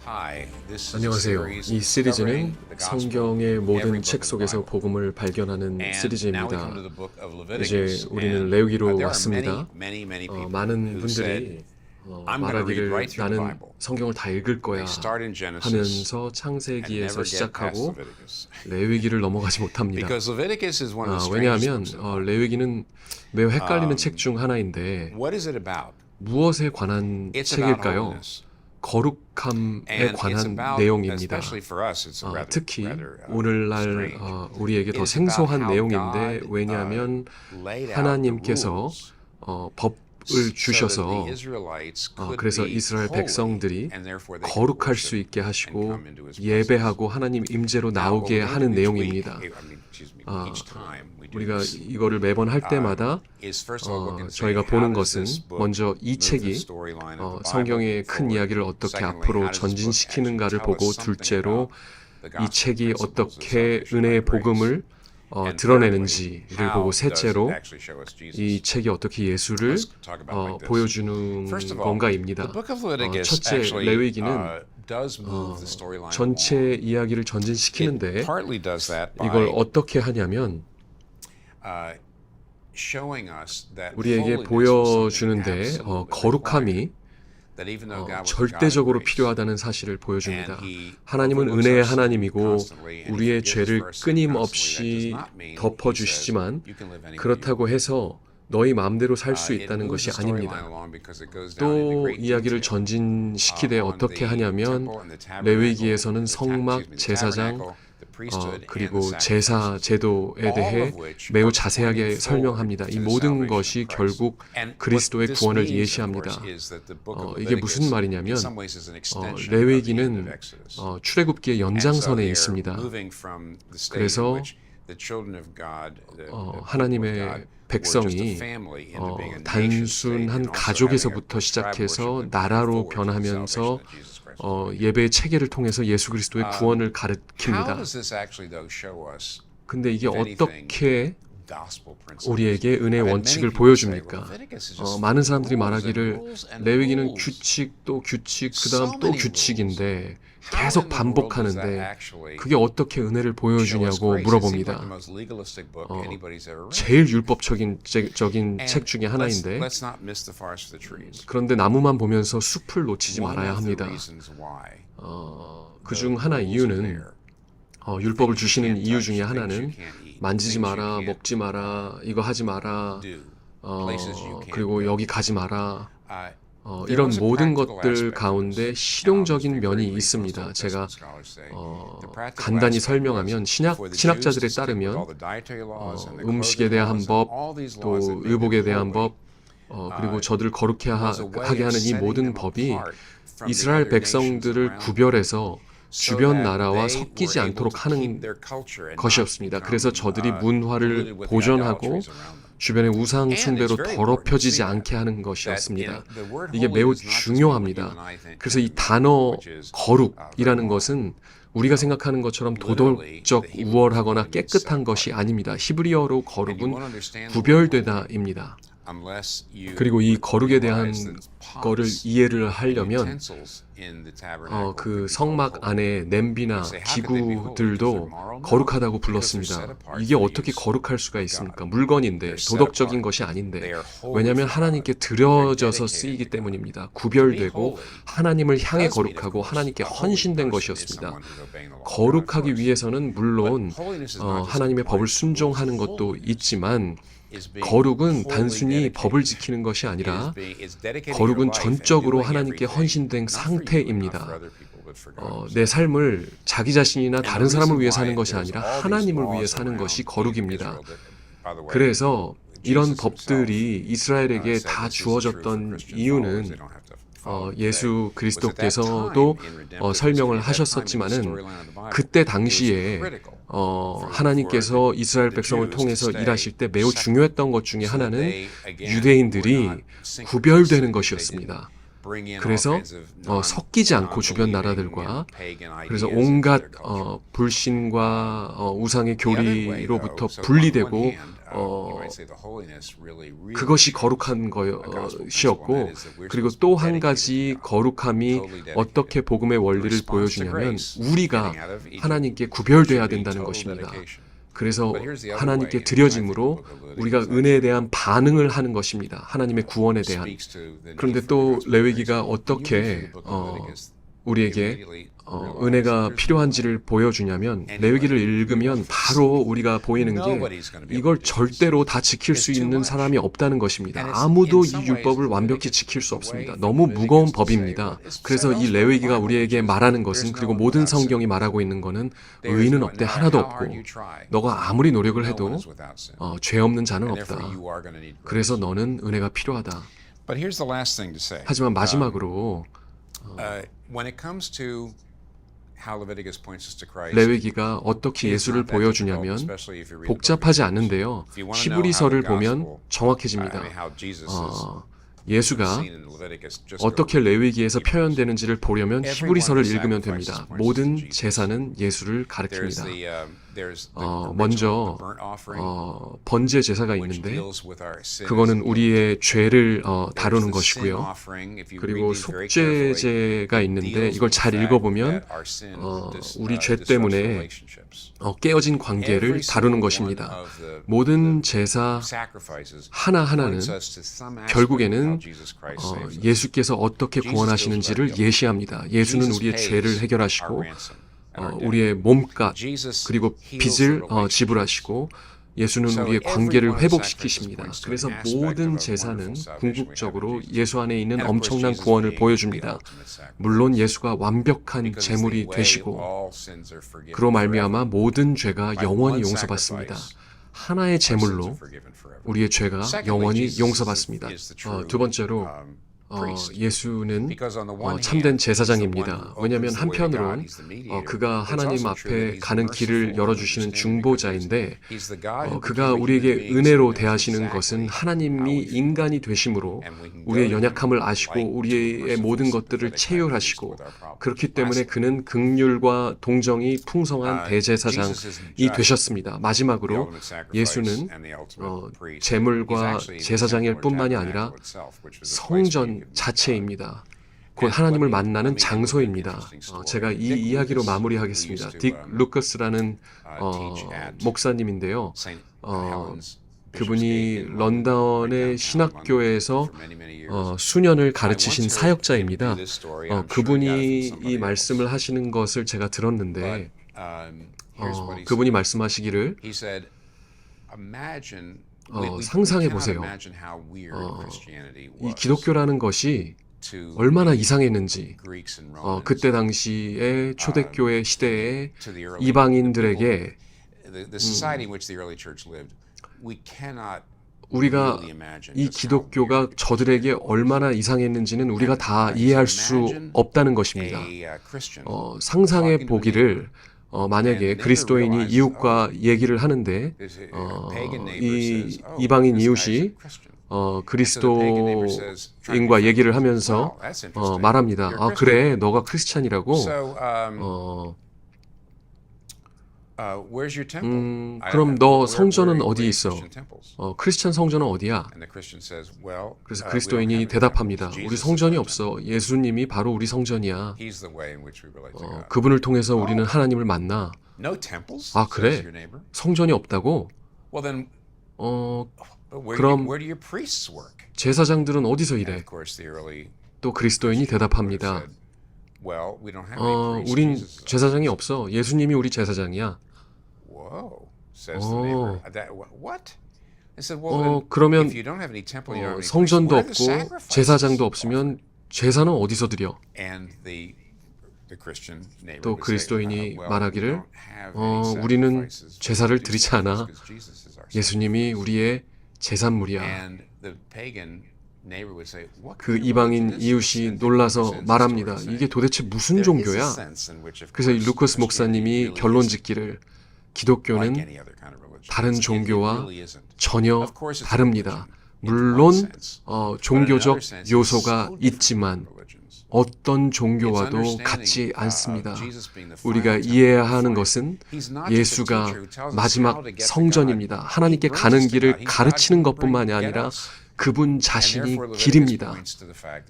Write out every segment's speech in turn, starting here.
안녕하세요. 이 시리즈는 성경의 모든 책 속에서 복음을 발견하는 시리즈입니다. 이제 우리는 레위기로 왔습니다. 많은 분들이 말하기를 나는 성경을 다 읽을 거야 하면서 창세기에서 시작하고 레위기를 넘어가지 못합니다. 왜냐하면 레위기는 매우 헷갈리는 책 중 하나인데 무엇에 관한 책일까요? 거룩함에 관한 내용입니다. 특히 오늘날 우리에게 더 생소한 내용인데 왜냐하면 하나님께서 법을 주셔서 그래서 이스라엘 백성들이 거룩할 수 있게 하시고 예배하고 하나님 임재로 나오게 하는 내용입니다. 우리가 이거를 매번 할 때마다 저희가 보는 것은 먼저 이 책이 성경의 큰 이야기를 어떻게 앞으로 전진시키는가를 보고 둘째로 이 책이 어떻게 은혜의 복음을 드러내는지를 보고 셋째로 이 책이 어떻게 예수를 보여주는 건가입니다. 첫째, 레위기는 전체 이야기를 전진시키는데 이걸 어떻게 하냐면 우리에게 보여주는데 거룩함이 절대적으로 필요하다는 사실을 보여줍니다. 하나님은 은혜의 하나님이고 우리의 죄를 끊임없이 덮어주시지만 그렇다고 해서 너희 마음대로 살 수 있다는 것이 아닙니다. 또 이야기를 전진시키되 어떻게 하냐면 레위기에서는 성막, 제사장, 그리고 제사 제도에 대해 매우 자세하게 설명합니다. 이 모든 것이 결국 그리스도의 구원을 예시합니다. 이게 무슨 말이냐면 레위기는 출애굽기의 연장선에 있습니다. 그래서 하나님의 백성이 단순한 가족에서부터 시작해서 나라로 변하면서 예배의 체계를 통해서 예수 그리스도의 구원을 가르칩니다. 근데 이게 어떻게 우리에게 은혜의 원칙을 보여줍니까? 많은 사람들이 말하기를 레위기는 규칙 또 규칙 그 다음 또 규칙인데 계속 반복하는데 그게 어떻게 은혜를 보여주냐고 물어봅니다. 제일 율법적인 책 중에 하나인데 그런데 나무만 보면서 숲을 놓치지 말아야 합니다. 그중 하나 이유는 율법을 주시는 이유 중에 하나는 만지지 마라, 먹지 마라, 이거 하지 마라, 그리고 여기 가지 마라. 이런 모든 것들 가운데 실용적인 면이 있습니다. 제가 간단히 설명하면 신학자들에 따르면 음식에 대한 법, 또 의복에 대한 법, 그리고 저들을 거룩하게 하는 이 모든 법이 이스라엘 백성들을 구별해서 주변 나라와 섞이지 않도록 하는 것이었습니다. 그래서 저들이 문화를 보존하고 주변의 우상 숭배로 더럽혀지지 않게 하는 것이었습니다. 이게 매우 중요합니다. 그래서 이 단어 거룩이라는 것은 우리가 생각하는 것처럼 도덕적 우월하거나 깨끗한 것이 아닙니다. 히브리어로 거룩은 구별되다입니다. 그리고 이 거룩에 대한 거를 이해를 하려면 그 성막 안에 냄비나 기구들도 거룩하다고 불렀습니다. 이게 어떻게 거룩할 수가 있습니까? 물건인데 도덕적인 것이 아닌데 왜냐하면 하나님께 드려져서 쓰이기 때문입니다. 구별되고 하나님을 향해 거룩하고 하나님께 헌신된 것이었습니다. 거룩하기 위해서는 물론 하나님의 법을 순종하는 것도 있지만 거룩은 단순히 법을 지키는 것이 아니라 거룩은 전적으로 하나님께 헌신된 상태입니다. 내 삶을 자기 자신이나 다른 사람을 위해 사는 것이 아니라 하나님을 위해 사는 것이 거룩입니다. 그래서 이런 법들이 이스라엘에게 다 주어졌던 이유는 예수 그리스도께서도 설명을 하셨었지만은 그때 당시에 하나님께서 이스라엘 백성을 통해서 일하실 때 매우 중요했던 것 중에 하나는 유대인들이 구별되는 것이었습니다. 그래서 섞이지 않고 주변 나라들과 그래서 온갖 불신과 우상의 교리로부터 분리되고 그것이 거룩한 것이었고 그리고 또 한 가지 거룩함이 어떻게 복음의 원리를 보여주냐면 우리가 하나님께 구별돼야 된다는 것입니다. 그래서 하나님께 드려짐으로 우리가 은혜에 대한 반응을 하는 것입니다. 하나님의 구원에 대한. 그런데 또 레위기가 어떻게 우리에게 은혜가 필요한지를 보여주냐면 레위기를 읽으면 바로 우리가 보이는 게 이걸 절대로 다 지킬 수 있는 사람이 없다는 것입니다. 아무도 이 율법을 완벽히 지킬 수 없습니다. 너무 무거운 법입니다. 그래서 이 레위기가 우리에게 말하는 것은 그리고 모든 성경이 말하고 있는 것은 의인은 없대 하나도 없고 너가 아무리 노력을 해도 죄 없는 자는 없다. 그래서 너는 은혜가 필요하다. 하지만 마지막으로 레위기가 어떻게 예수를 보여주냐면 복잡하지 않은데요. 히브리서를 보면 정확해집니다. 예수가 어떻게 레위기에서 표현되는지를 보려면 히브리서를 읽으면 됩니다. 모든 제사는 예수를 가리킵니다. 먼저 번제 제사가 있는데 그거는 우리의 죄를 다루는 것이고요. 그리고 속죄제가 있는데 이걸 잘 읽어보면 우리 죄 때문에 깨어진 관계를 다루는 것입니다. 모든 제사 하나하나는 결국에는 예수께서 어떻게 구원하시는지를 예시합니다. 예수는 우리의 죄를 해결하시고 우리의 몸값 그리고 빚을 지불하시고 예수는 우리의 관계를 회복시키십니다. 그래서 모든 제사는 궁극적으로 예수 안에 있는 엄청난 구원을 보여줍니다. 물론 예수가 완벽한 제물이 되시고 그로 말미암아 모든 죄가 영원히 용서받습니다. 하나의 제물로 우리의 죄가 영원히 용서받습니다. 두 번째로 예수는 참된 제사장입니다. 왜냐하면 한편으론 그가 하나님 앞에 가는 길을 열어주시는 중보자인데 그가 우리에게 은혜로 대하시는 것은 하나님이 인간이 되심으로 우리의 연약함을 아시고 우리의 모든 것들을 체휼하시고 그렇기 때문에 그는 긍휼과 동정이 풍성한 대제사장이 되셨습니다. 마지막으로 예수는 제물과 제사장일 뿐만이 아니라 성전 자체입니다. 곧 하나님을 만나는 장소입니다. 제가 이 이야기로 마무리하겠습니다. 딕 루커스라는 목사님인데요. 그분이 런던의 신학교에서 수년을 가르치신 사역자입니다. 그분이 이 말씀을 하시는 것을 제가 들었는데 그분이 말씀하시기를 상상해 보세요. 이 기독교라는 것이 얼마나 이상했는지 그때 당시에 초대교회 시대에 이방인들에게 우리가 이 기독교가 저들에게 얼마나 이상했는지는 우리가 다 이해할 수 없다는 것입니다. 상상해 보기를 만약에 그리스도인이 이웃과 얘기를 하는데 이 이방인 이웃이 그리스도인과 얘기를 하면서 말합니다. 그래, 너가 크리스찬이라고. 그럼 너 성전은 어디 있어? 크리스찬 성전은 어디야? 그래서 그리스도인이 대답합니다. 우리 성전이 없어. 예수님이 바로 우리 성전이야. 그분을 통해서 우리는 하나님을 만나. 그래? 성전이 없다고? 그럼 제사장들은 어디서 일해? 또 그리스도인이 대답합니다. 우린 제사장이 없어. 예수님이 우리 제사장이야. 그러면 성전도 없고 제사장도 없으면 제사는 어디서 드려? 또 그리스도인이 말하기를 우리는 제사를 드리지 않아. 예수님이 우리의 제산물이야. 그 이방인 이웃이 놀라서 말합니다. 이게 도대체 무슨 종교야? 그래서 루커스 목사님이 결론 짓기를 기독교는 다른 종교와 전혀 다릅니다. 물론 종교적 요소가 있지만 어떤 종교와도 같지 않습니다. 우리가 이해해야 하는 것은 예수가 마지막 성전입니다. 하나님께 가는 길을 가르치는 것뿐만이 아니라 그분 자신이 길입니다.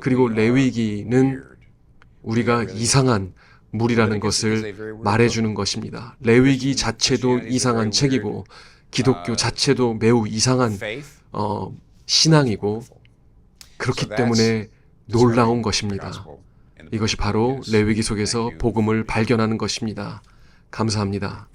그리고 레위기는 우리가 이상한 물이라는 것을 말해주는 것입니다. 레위기 자체도 이상한 책이고 기독교 자체도 매우 이상한 신앙이고 그렇기 때문에 놀라운 것입니다. 이것이 바로 레위기 속에서 복음을 발견하는 것입니다. 감사합니다.